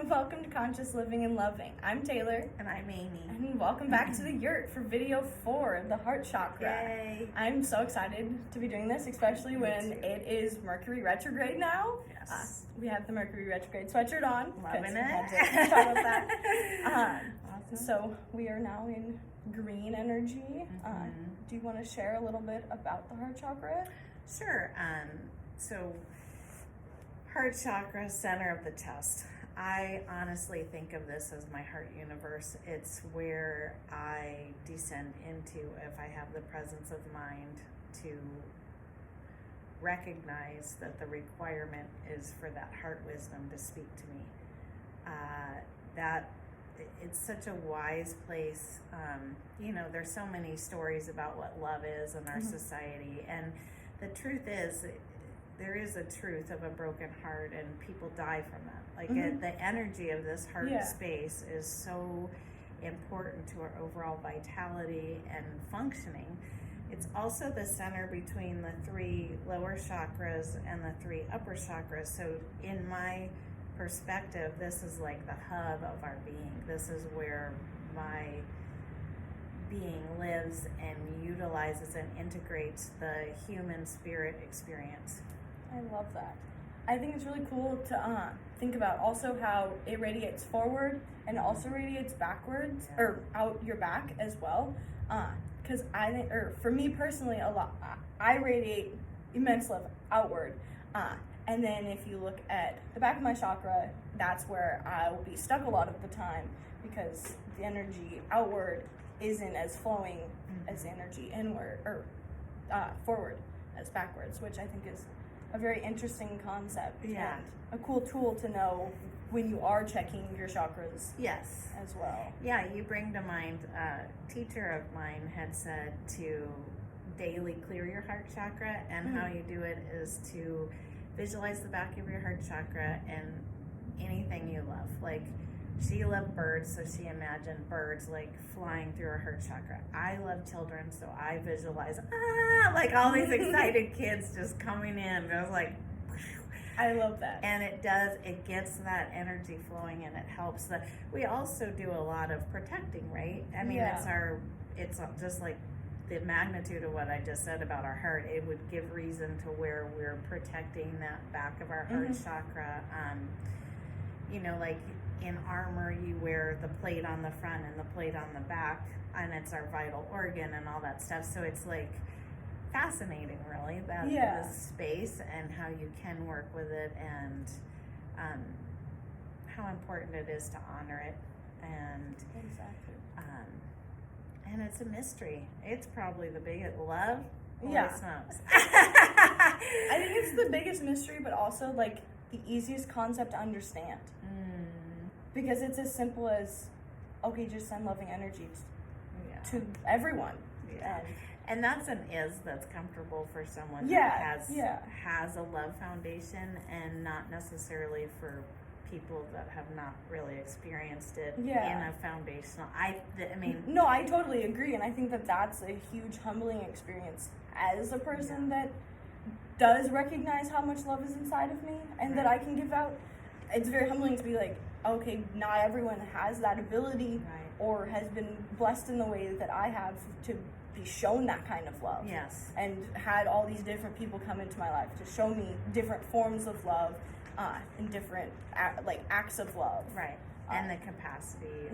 Welcome to Conscious Living and Loving. I'm Taylor. And I'm Amy. And welcome back to the yurt for video 4, the heart chakra. Yay. I'm so excited to be doing this, especially when it is Mercury retrograde now. Yes. We have the Mercury retrograde sweatshirt on. Loving it. Had to talk about that. Awesome. So we are now in green energy. Do you want to share a little bit about the heart chakra? Sure. So heart chakra, center of the chest. I honestly think of this as my heart universe. It's where I descend into if I have the presence of mind to recognize that the requirement is for that heart wisdom to speak to me. That it's such a wise place. There's so many stories about what love is in our society, and the truth is, there is a truth of a broken heart, and people die from that. The energy of this heart space is so important to our overall vitality and functioning. It's also the center between the 3 lower chakras and the 3 upper chakras. So in my perspective, this is like the hub of our being. This is where my being lives and utilizes and integrates the human spirit experience. I love that. I think it's really cool to think about also how it radiates forward and also radiates backwards or out your back as well. Because for me personally, I radiate immense love outward. And then if you look at the back of my chakra, that's where I will be stuck a lot of the time because the energy outward isn't as flowing as the energy inward or forward as backwards, which I think is a very interesting concept and a cool tool to know when you are checking your chakras. Yes. As well. Yeah, you bring to mind, a teacher of mine had said to daily clear your heart chakra, and how you do it is to visualize the back of your heart chakra and anything you love. Like, she loved birds, so she imagined birds like flying through her heart chakra. I love children, so I visualize like all these excited kids just coming in. I was like, I love that. And it gets that energy flowing, and it helps. We also do a lot of protecting, right? I mean, it's just like the magnitude of what I just said about our heart. It would give reason to where we're protecting that back of our heart chakra. Like in armor, you wear the plate on the front and the plate on the back, and it's our vital organ and all that stuff. So it's like fascinating, really, about this space and how you can work with it, and how important it is to honor it. And and it's a mystery. It's probably the biggest love. Holy smokes. I think it's the biggest mystery, but also like the easiest concept to understand. Because it's as simple as, okay, just send loving energy to everyone. And that's that's comfortable for someone who has a love foundation, and not necessarily for people that have not really experienced it in a foundational. I mean, no, I totally agree, and I think that's a huge humbling experience as a person that does recognize how much love is inside of me and that I can give out. It's very humbling to be like, okay, not everyone has that ability or has been blessed in the way that I have to be shown that kind of love. Yes. And had all these different people come into my life to show me different forms of love and different acts of love. Right. And the capacity.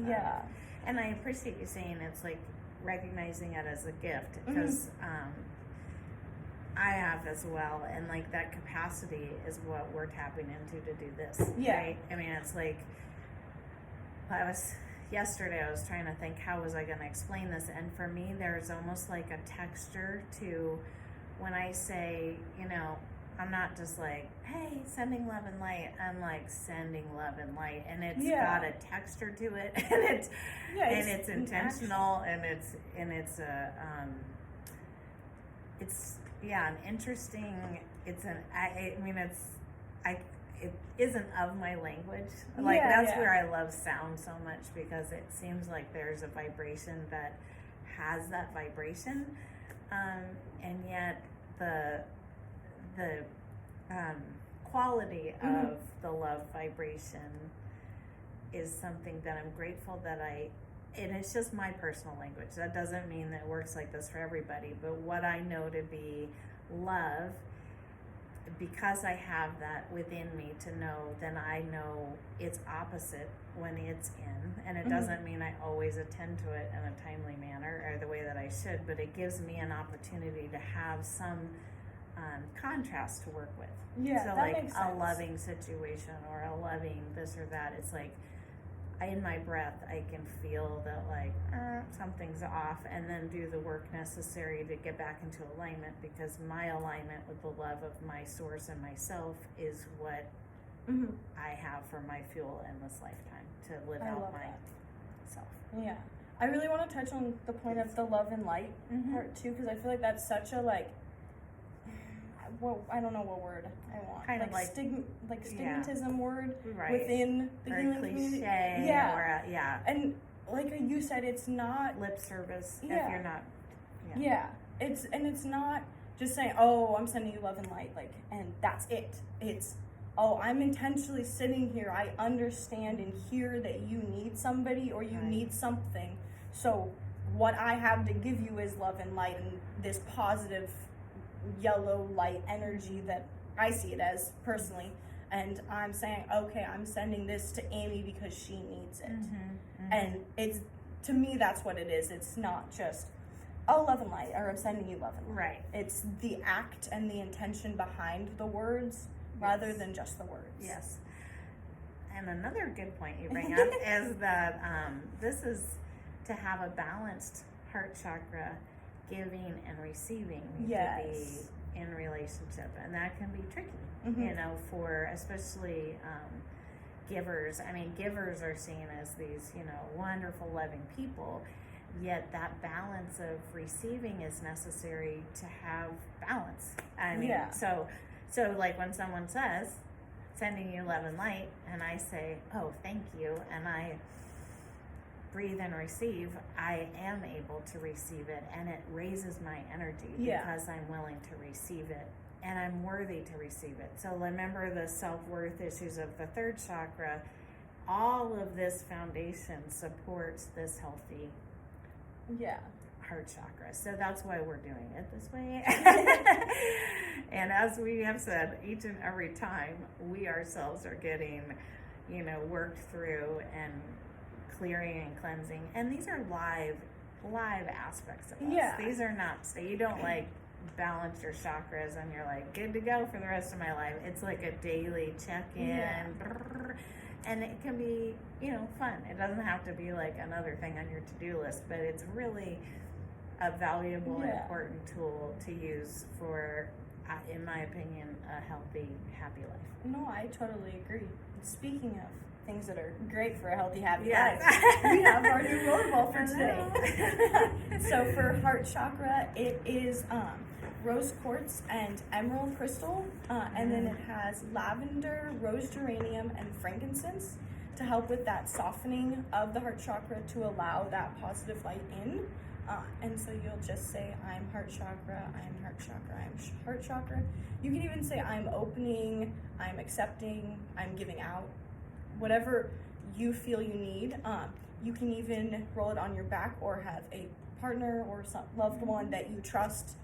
And I appreciate you saying it's like recognizing it as a gift, because I have as well, and like that capacity is what we're tapping into to do this. Right? I mean, it's like yesterday I was trying to think, how was I going to explain this? And for me, there's almost like a texture to when I say, I'm not just like, hey, sending love and light. I'm like sending love and light, and it's got a texture to it, and it's intentional, and it's an interesting. It isn't of my language. That's where I love sound so much, because it seems like there's a vibration that has that vibration, and yet the quality of the love vibration is something that I'm grateful that and it's just my personal language. That doesn't mean that it works like this for everybody, but what I know to be love, because I have that within me to know, then I know its opposite when it's in. And it doesn't mean I always attend to it in a timely manner or the way that I should, but it gives me an opportunity to have some contrast to work with. Yeah, so that like makes a sense. loving situation or a loving this or that. It's like in my breath, I can feel that like something's off, and then do the work necessary to get back into alignment, because my alignment with the love of my source and myself is what I have for my fuel in this lifetime to live out myself. Yeah. I really want to touch on the point of the love and light part too, because I feel like that's such a I don't know what word I want. Kind of like stigmatism word right. within the or healing cliche, community. Yeah. Or And like you said, it's not lip service if you're not. Yeah. It's not just saying, oh, I'm sending you love and light, and that's it. It's, oh, I'm intentionally sitting here. I understand and hear that you need somebody or you need something. So what I have to give you is love and light and this positive yellow light energy that I see it as personally. And I'm saying, okay, I'm sending this to Amy because she needs it. And it's, to me, that's what it is. It's not just, oh, love and light, or I'm sending you love and light. Right. It's the act and the intention behind the words rather than just the words. Yes. And another good point you bring up is that this is to have a balanced heart chakra. Giving and receiving need to be in relationship, and that can be tricky, for especially givers. I mean, givers are seen as these, wonderful, loving people, yet that balance of receiving is necessary to have balance. I mean, so like when someone says, sending you love and light, and I say, oh, thank you, and I breathe and receive, I am able to receive it, and it raises my energy because I'm willing to receive it, and I'm worthy to receive it. So remember the self-worth issues of the third chakra. All of this foundation supports this healthy heart chakra. So that's why we're doing it this way. And as we have said, each and every time we ourselves are getting, worked through and clearing and cleansing, and these are live aspects of us. These are not, so you don't balance your chakras and you're good to go for the rest of my life. It's like a daily check-in, and it can be fun. It doesn't have to be another thing on your to-do list, but it's really a valuable and important tool to use for, in my opinion, a healthy, happy life. No, I totally agree. Speaking of things that are great for a healthy, happy life, we have our new rollerball for today. So for heart chakra, it is rose quartz and emerald crystal, and then it has lavender, rose geranium, and frankincense to help with that softening of the heart chakra to allow that positive light in. And so you'll just say, I'm heart chakra, I'm heart chakra, I'm heart chakra. You can even say, I'm opening, I'm accepting, I'm giving out. Whatever you feel you need. You can even roll it on your back or have a partner or some loved one that you trust.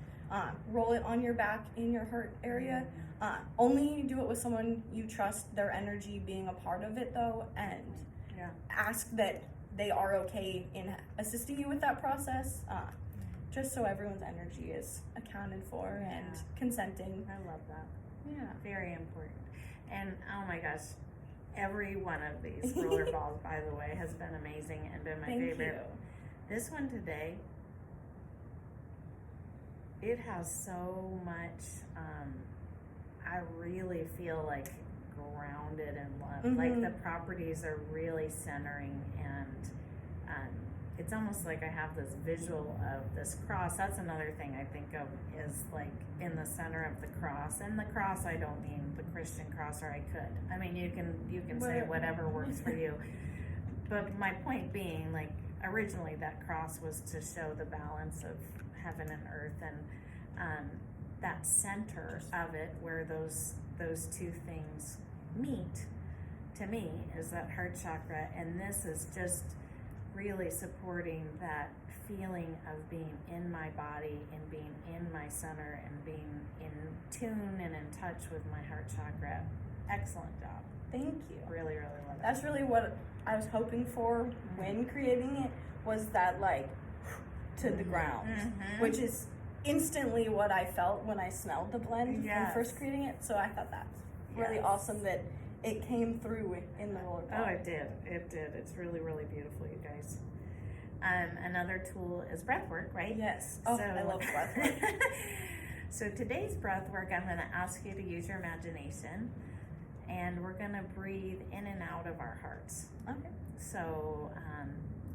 Roll it on your back in your heart area. Only do it with someone you trust, their energy being a part of it though, and ask that they are okay in assisting you with that process, just so everyone's energy is accounted for and consenting. I love that. Yeah. Very important. And oh my gosh, every one of these rollerballs, by the way, has been amazing and been my favorite. This one today, it has so much, I really feel grounded in love. The properties are really centering, and it's almost like I have this visual of this cross. That's another thing I think of is in the center of the cross. And the cross, I don't mean the Christian cross, or I could. I mean, you can say whatever works for you. But my point being, originally that cross was to show the balance of heaven and earth, and that center of it where those two things meet to me is that heart chakra, and this is just really supporting that feeling of being in my body and being in my center and being in tune and in touch with my heart chakra. Excellent job. Thank you. Really, really love it. That's really what I was hoping for when creating it, was that like to the ground, which is instantly what I felt when I smelled the blend when first creating it. So I thought that's really awesome that it came through in the rollerball. Oh, it did. It did. It's really, really beautiful, you guys. Another tool is breath work, right? Yes. Oh, I love breath work. So today's breath work, I'm going to ask you to use your imagination, and we're going to breathe in and out of our hearts. Okay. So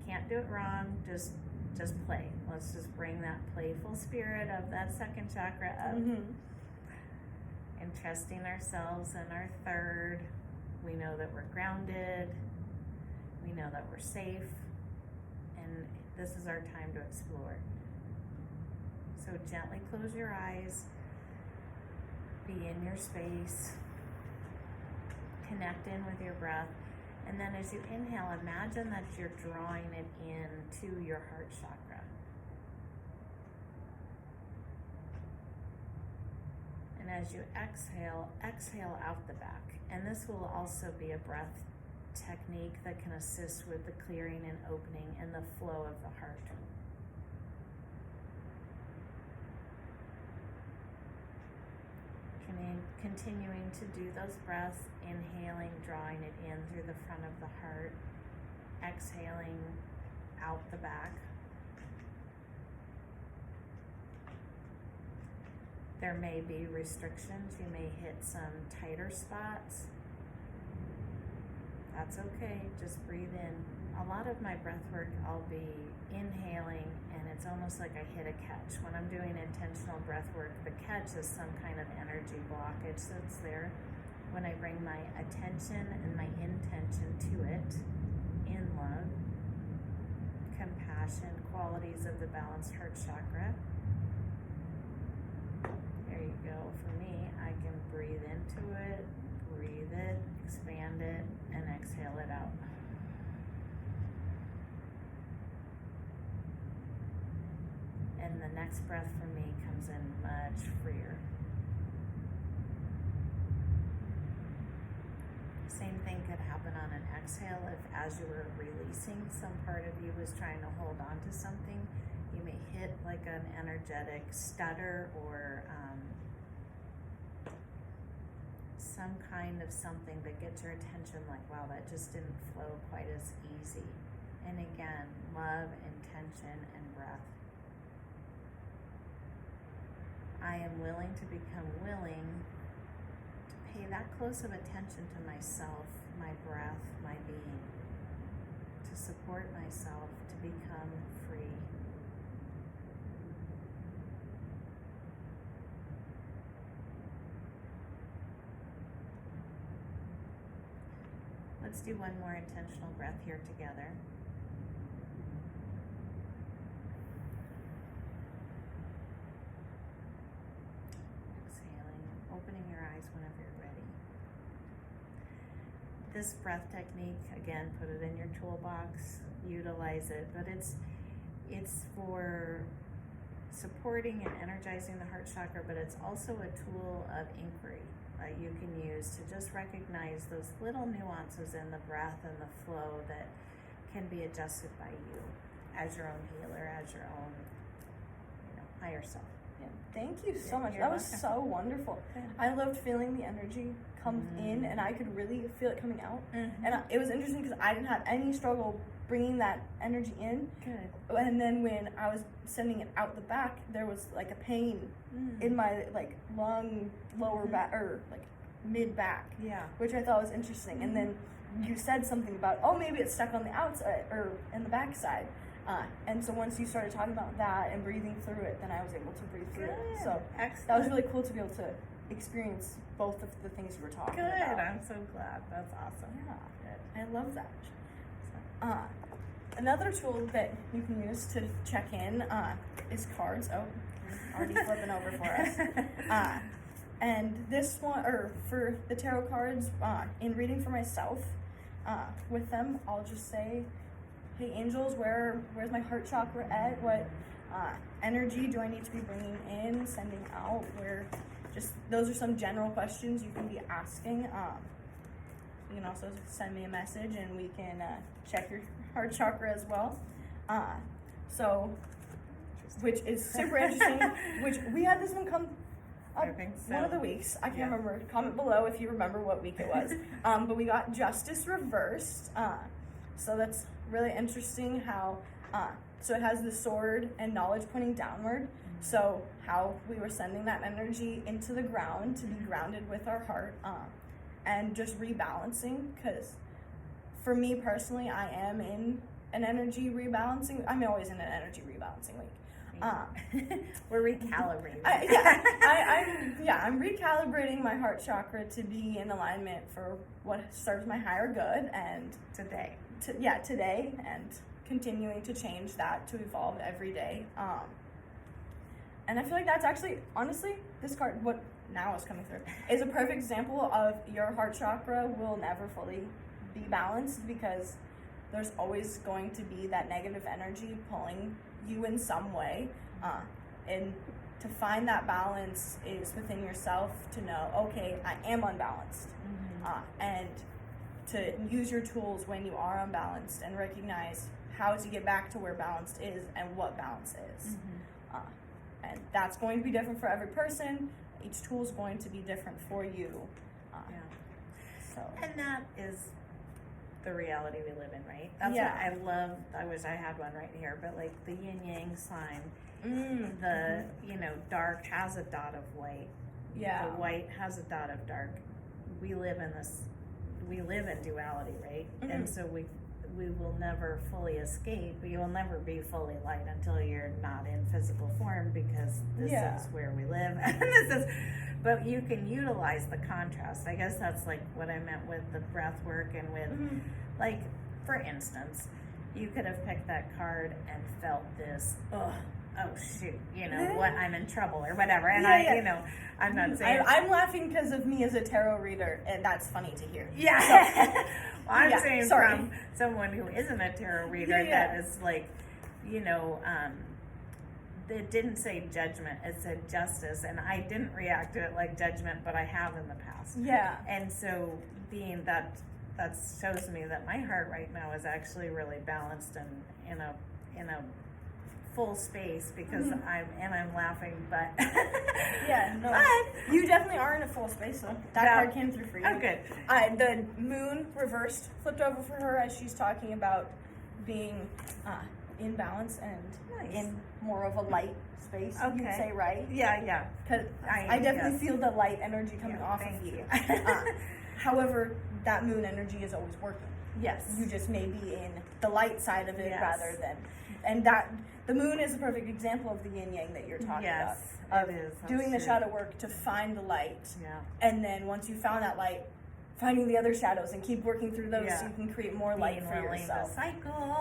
can't do it wrong. Just play. Let's just bring that playful spirit of that second chakra up. And trusting ourselves in our third. We know that we're grounded. We know that we're safe. And this is our time to explore. So gently close your eyes. Be in your space. Connect in with your breath. And then as you inhale, imagine that you're drawing it into your heart chakra. And as you exhale out the back. And this will also be a breath technique that can assist with the clearing and opening and the flow of the heart. Continuing to do those breaths, inhaling, drawing it in through the front of the heart, exhaling out the back. There may be restrictions. You may hit some tighter spots. That's okay. Just breathe in. A lot of my breath work, I'll be inhaling, and it's almost like I hit a catch. When I'm doing intentional breath work, the catch is some kind of energy blockage that's there. When I bring my attention and my intention to it, in love, compassion, qualities of the balanced heart chakra. There you go. For me, I can breathe into it, breathe it, expand it, and exhale it out. And the next breath for me comes in much freer. Same thing could happen on an exhale. If as you were releasing, some part of you was trying to hold on to something, you may hit like an energetic stutter or some kind of something that gets your attention, like, wow, that just didn't flow quite as easy. And again, love, intention, and breath. I am willing to become willing to pay that close of attention to myself, my breath, my being, to support myself, to become free. Let's do one more intentional breath here together. Opening your eyes whenever you're ready. This breath technique, again, put it in your toolbox, utilize it, but it's for supporting and energizing the heart chakra, but it's also a tool of inquiry that you can use to just recognize those little nuances in the breath and the flow that can be adjusted by you as your own healer, as your own, higher self. Thank you so much. That was so wonderful. I loved feeling the energy come in, and I could really feel it coming out. And it was interesting because I didn't have any struggle bringing that energy in. Good. And then when I was sending it out the back, there was like a pain in my like long lower back or like mid back. Yeah. Which I thought was interesting. And then you said something about, oh, maybe it's stuck on the outside or in the back side. And so once you started talking about that and breathing through it, then I was able to breathe through it. So excellent. That was really cool to be able to experience both of the things you were talking about. Good. I'm so glad. That's awesome. Yeah. Good. I love that. Another tool that you can use to check in is cards. Oh, already flipping over for us. And this one, or for the tarot cards, in reading for myself, with them, I'll just say, hey angels, where's my heart chakra at? What energy do I need to be bringing in, sending out? Those are some general questions you can be asking. You can also send me a message and we can check your heart chakra as well. Which is super interesting, which we had this one come up I think so. one of the weeks. I can't remember. Comment below if you remember what week it was. But we got justice reversed. So that's really interesting how, so it has the sword and knowledge pointing downward. So how we were sending that energy into the ground to be grounded with our heart, and just rebalancing. Because for me personally, I am in an energy rebalancing. I'm always in an energy rebalancing week. We're recalibrating. I'm recalibrating my heart chakra to be in alignment for what serves my higher good, and today, and continuing to change that, to evolve every day. And I feel like that's actually, honestly, this card, what now is coming through, is a perfect example of your heart chakra will never fully be balanced, because there's always going to be that negative energy pulling you in some way. And to find that balance is within yourself, to know, okay, I am unbalanced. And to use your tools when you are unbalanced and recognize how to get back to where balanced is and what balance is. And that's going to be different for every person. Each tool is going to be different for you. And that is the reality we live in, right? That's what I love. I wish I had one right here, but like the yin yang sign, the dark has a dot of white. The white has a dot of dark. We live in duality, right? And so we will never fully escape. You will never be fully light until you're not in physical form, because this is where we live. But you can utilize the contrast. I guess that's like what I meant with the breath work, and with like, for instance, you could have picked that card and felt this, oh shoot, what, I'm in trouble or whatever. And I'm not saying I'm laughing because of me as a tarot reader, and that's funny to hear. Well, I'm saying from someone who isn't a tarot reader, that is like, it didn't say judgment, it said justice, and I didn't react to it like judgment, but I have in the past. And so being that shows me that my heart right now is actually really balanced and in a full space, because I'm laughing, but but you definitely are in a full space, so that card came through for you. Oh, good. The moon reversed, flipped over for her as she's talking about being in balance and in more of a light space. You'd say, right? Because I definitely feel the light energy coming off of you. However, that moon energy is always working. You just may be in the light side of it rather than, and that the moon is a perfect example of the yin yang that you're talking about. Of doing the shadow work to find the light, and then once you found that light, finding the other shadows and keep working through those so you can create more light for yourself. The cycle.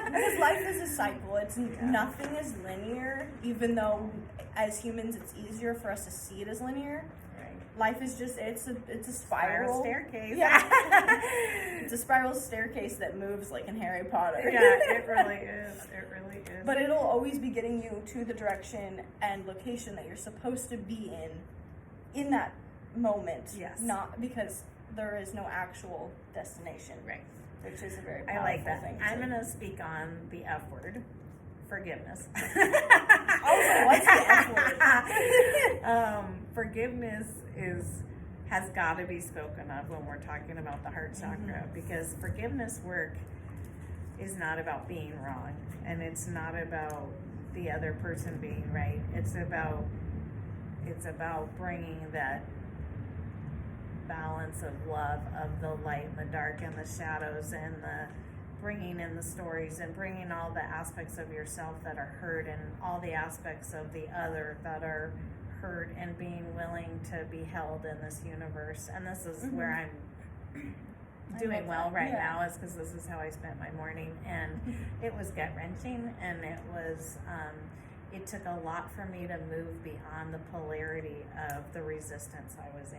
Because life is a cycle. It's nothing is linear, even though as humans it's easier for us to see it as linear. Life is just, it's a spiral staircase. It's a spiral staircase that moves like in Harry Potter. It really is. It really is. But it'll always be getting you to the direction and location that you're supposed to be in that moment. Not because there is no actual destination. Which is a very powerful I like that thing. I'm going to speak on the F word. Forgiveness. What's the F word? Forgiveness has got to be spoken of when we're talking about the heart chakra, because forgiveness work is not about being wrong, and it's not about the other person being right. It's about bringing that balance of love, of the light and the dark and the shadows, and the bringing in the stories, and bringing all the aspects of yourself that are hurt, and all the aspects of the other that are hurt, and being willing to be held in this universe. And this is where I'm doing well right now, is because this is how I spent my morning, and it was gut-wrenching, and it was it took a lot for me to move beyond the polarity of the resistance I was in.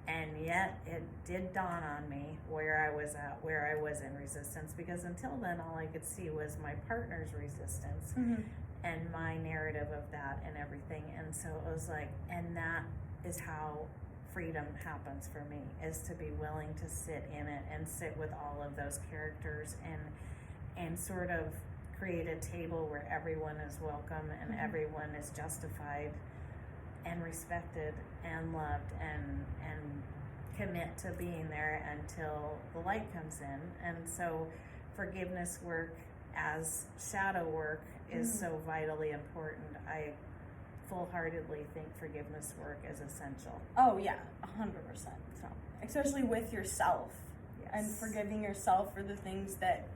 And yet it did dawn on me where I was at, where I was in resistance, because until then all I could see was my partner's resistance and my narrative of that and everything. And so it was like, and that is how freedom happens for me, is to be willing to sit in it and sit with all of those characters and sort of create a table where everyone is welcome and everyone is justified and respected and loved, and commit to being there until the light comes in. And so forgiveness work as shadow work is so vitally important. I full-heartedly think forgiveness work is essential. Oh yeah, 100%. So, especially with yourself, and forgiving yourself for the things that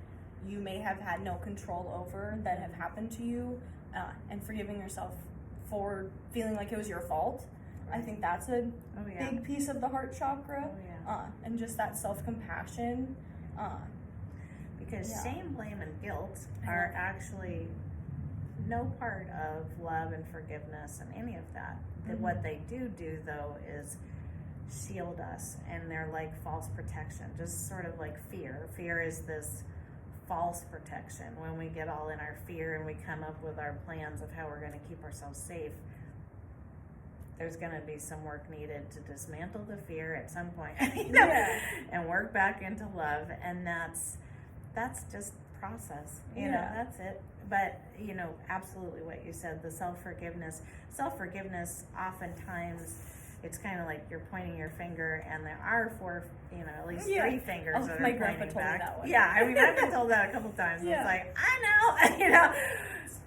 you may have had no control over that have happened to you, and forgiving yourself for feeling like it was your fault. I think that's a big piece of the heart chakra, and just that self-compassion. Because shame, blame, and guilt are actually no part of love and forgiveness and any of that. What they do though is shield us, and they're like false protection, just sort of like fear. Fear is this false protection. When we get all in our fear and we come up with our plans of how we're going to keep ourselves safe, there's going to be some work needed to dismantle the fear at some point, and work back into love. And that's just process, you know, that's it. But, you know, absolutely what you said, the self-forgiveness, oftentimes it's kind of like you're pointing your finger, and there are four, you know, at least three fingers that are my grandpa pointing told back. Me that one. Yeah, I mean, I've been told that a couple times. It's like, I know, you know,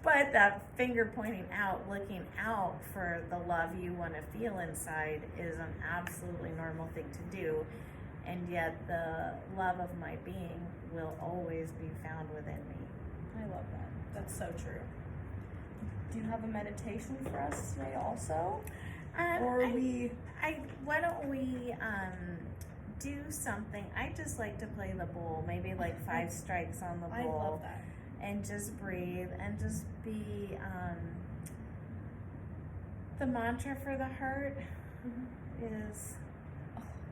but that finger pointing out, looking out for the love you want to feel inside is an absolutely normal thing to do. And yet the love of my being will always be found within me. I love that. That's so true. Do you have a meditation for us today also? Why don't we do something? I just like to play the bowl, maybe like 5 strikes on the bowl. I love that. And just breathe and just be, the mantra for the heart is,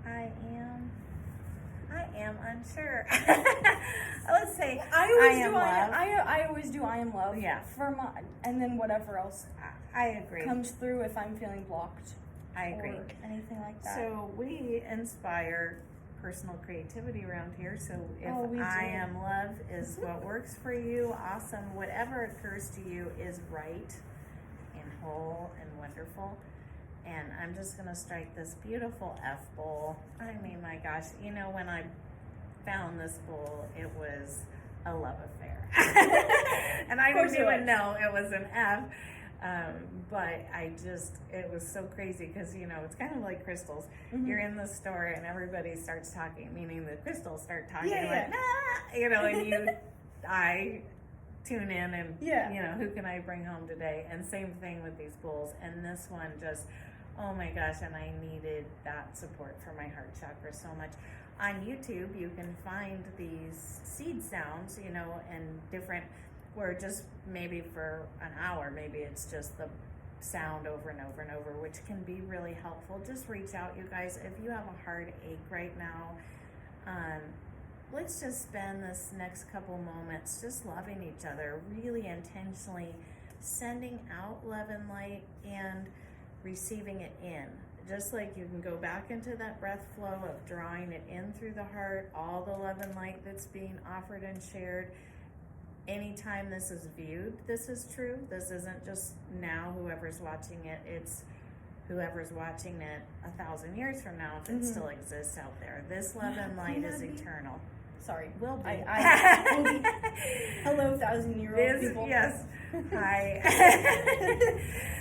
I am unsure. Let's say, I always do I am love. Yeah. And then whatever else I agree. comes through if I'm feeling blocked. I agree. Or anything like that. So we inspire personal creativity around here. So if I am love is what works for you, awesome. Whatever occurs to you is right and whole and wonderful. And I'm just going to strike this beautiful F bowl. I mean, my gosh, you know, when I found this bowl, it was a love affair. And I didn't even know it was an F. But it was so crazy because, you know, it's kind of like crystals. You're in the store and everybody starts talking, meaning the crystals start talking you know, and I tune in and, you know, who can I bring home today? And same thing with these bowls. And this one just, oh my gosh, and I needed that support for my heart chakra so much. On YouTube, you can find these seed sounds, you know, and different, where just maybe for an hour, maybe it's just the sound over and over and over, which can be really helpful. Just reach out, you guys. If you have a heartache right now, let's just spend this next couple moments just loving each other, really intentionally sending out love and light and receiving it in. Just like you can go back into that breath flow of drawing it in through the heart, all the love and light that's being offered and shared. Anytime this is viewed, this is true. This isn't just now whoever's watching it, it's whoever's watching it 1,000 years from now, if it still exists out there. This love and light is eternal. Sorry. Will be. Hello, 1,000-year-old people. Yes. Hi.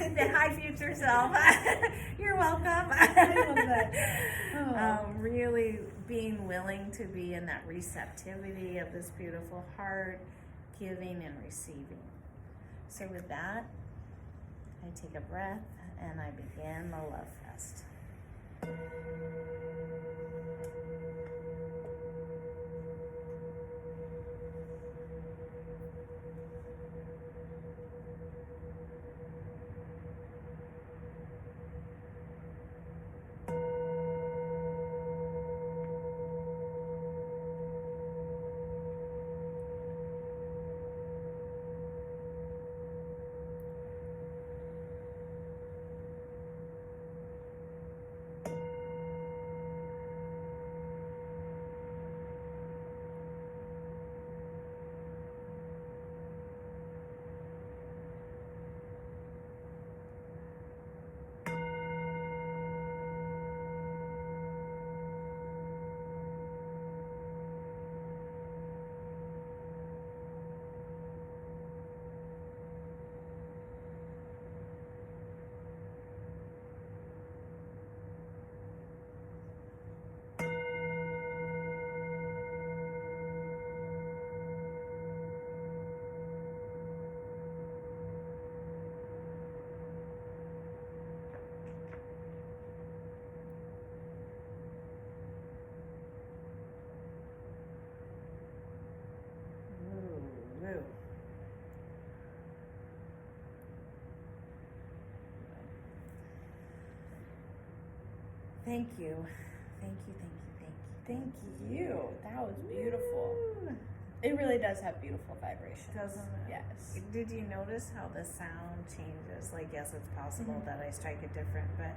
The high future self. You're welcome. I love that. Really being willing to be in that receptivity of this beautiful heart, giving and receiving. So with that, I take a breath and I begin the Love Fest. Woo. Thank you. Thank you, thank you, thank you. Thank you. That was beautiful. Woo. It really does have beautiful vibrations. Doesn't it? Yes. Did you notice how the sound changes? Like, yes, it's possible Mhm. that I strike it different, but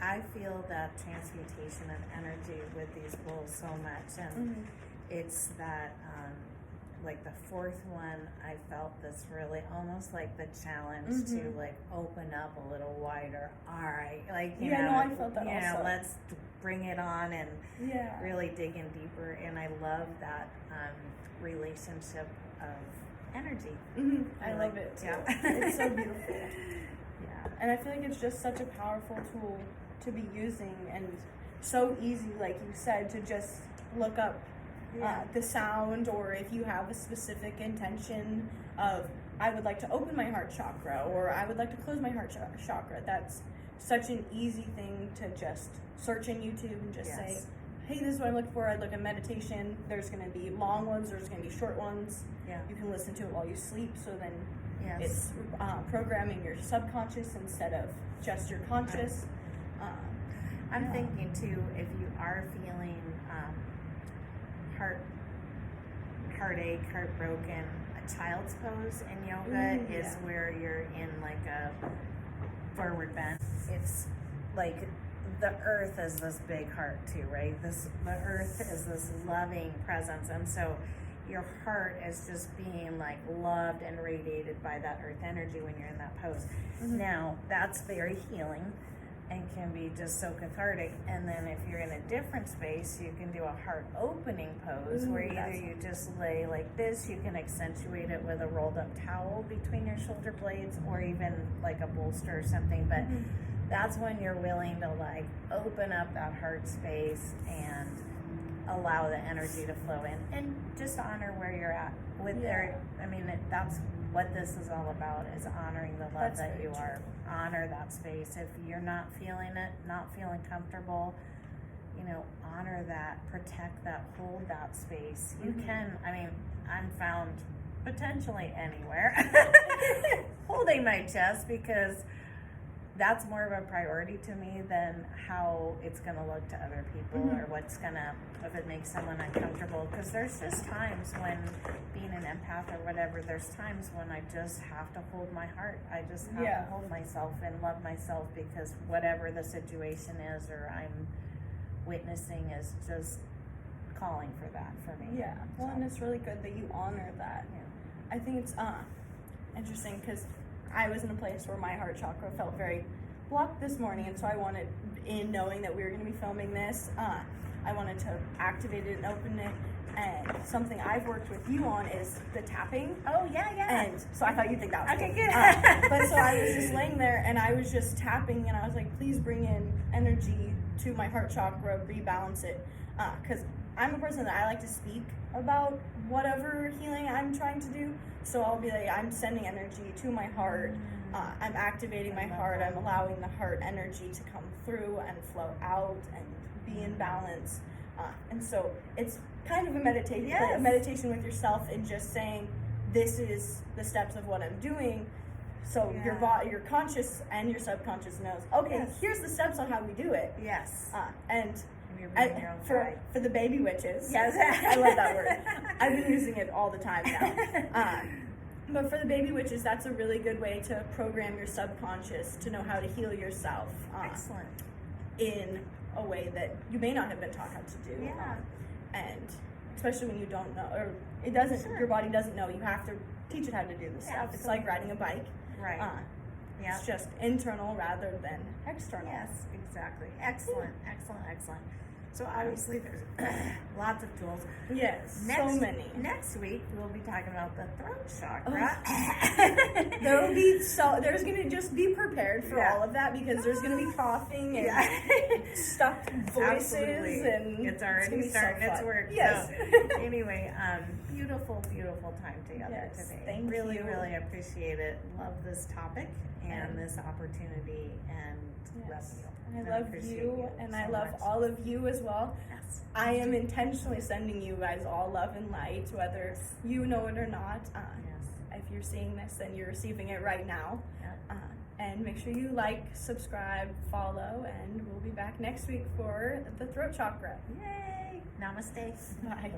I feel that transmutation of energy with these bowls so much. And Mhm. it's that, like the fourth one, I felt this really almost like the challenge to Mhm. like open up a little wider. All right, like, you Yeah, know, no, I felt that you know, also. let's bring it on and Yeah. really dig in deeper. And I love that relationship of energy. I love it too. Yeah. It's so beautiful. Yeah. And I feel like it's just such a powerful tool to be using, and so easy, like you said, to just look up the sound, or if you have a specific intention of, I would like to open my heart chakra, or I would like to close my heart chakra. That's such an easy thing to just search in YouTube and just say, hey, this is what I'm looking for. I look at meditation. There's going to be long ones. There's going to be short ones. Yeah. You can listen to it while you sleep. So then Yes. it's programming your subconscious instead of just your conscious. I'm Yeah. thinking too, if you are feeling heartache, heartbroken, a child's pose in yoga is Yeah. where you're in like a forward bend. It's like the earth is this big heart too, right? The earth is this loving presence, and so your heart is just being like loved and radiated by that earth energy when you're in that pose. Mhm. Now that's very healing and can be just so cathartic. And then if you're in a different space, you can do a heart opening pose where either that's- you just lay like this, you can accentuate it with a rolled up towel between your shoulder blades, or even like a bolster or something. But Mhm. that's when you're willing to like open up that heart space and allow the energy to flow in, and just honor where you're at with that's what this is all about, is honoring the love That's that very you true. are. Honor that space. If you're not feeling it, not feeling comfortable, honor that, protect that, hold that space. You Mhm. can, I'm found potentially anywhere holding my chest, because that's more of a priority to me than how it's going to look to other people, Mhm. or if it makes someone uncomfortable. Because there's just times when, being an empath or whatever, there's times when I just have to hold my heart. I just have Yeah. to hold myself and love myself, because whatever the situation is or I'm witnessing is just calling for that for me. Yeah. Well, So, and it's really good that you honor that. yeah. I think it's interesting, because I was in a place where my heart chakra felt very blocked this morning, and so I wanted, in knowing that we were going to be filming this, I wanted to activate it and open it. And something I've worked with you on is the tapping. Oh, yeah. And so I thought you'd think that was Okay, cool. good. But so I was just laying there, and I was just tapping, and I was like, please bring in energy to my heart chakra, rebalance it. Because I'm a person that I like to speak about whatever healing I'm trying to do. So I'll be like, I'm sending energy to my heart. I'm activating my heart. I'm allowing the heart energy to come through and flow out and be in balance. And so it's kind of a meditation, Yes. a meditation with yourself, and just saying, this is the steps of what I'm doing. So Yeah. your conscious and your subconscious knows, okay, Yes. here's the steps on how we do it. Yes. And You're being your own guide. for the baby witches, Yes. I love that word. I've been using it all the time now. But for the baby witches, that's a really good way to program your subconscious to know how to heal yourself Excellent. in a way that you may not have been taught how to do. Yeah. And especially when you don't know, or it doesn't, Sure. your body doesn't know, you have to teach it how to do this Yeah, stuff. It's like riding a bike. Right. Yeah. It's just internal rather than external. Yes, exactly. Excellent. So obviously there's lots of tools. Yes, so many. Next week we'll be talking about the throat chakra. There's gonna just be prepared for Yeah. all of that, because there's gonna be coughing and stuck voices. Absolutely. And It's gonna already be starting its fun. work. Yes. So, anyway, beautiful time together Yes, today. thank really, you. really appreciate it. Love this topic and this opportunity, and love Yes. you. I I love appreciate you, you and so I love much. all of you as well. Yes. I am intentionally sending you guys all love and light, whether you know it or not. Yes. If you're seeing this, then you're receiving it right now. Yep. And make sure you like, subscribe, follow, and we'll be back next week for the throat chakra. Yay! Namaste. Bye.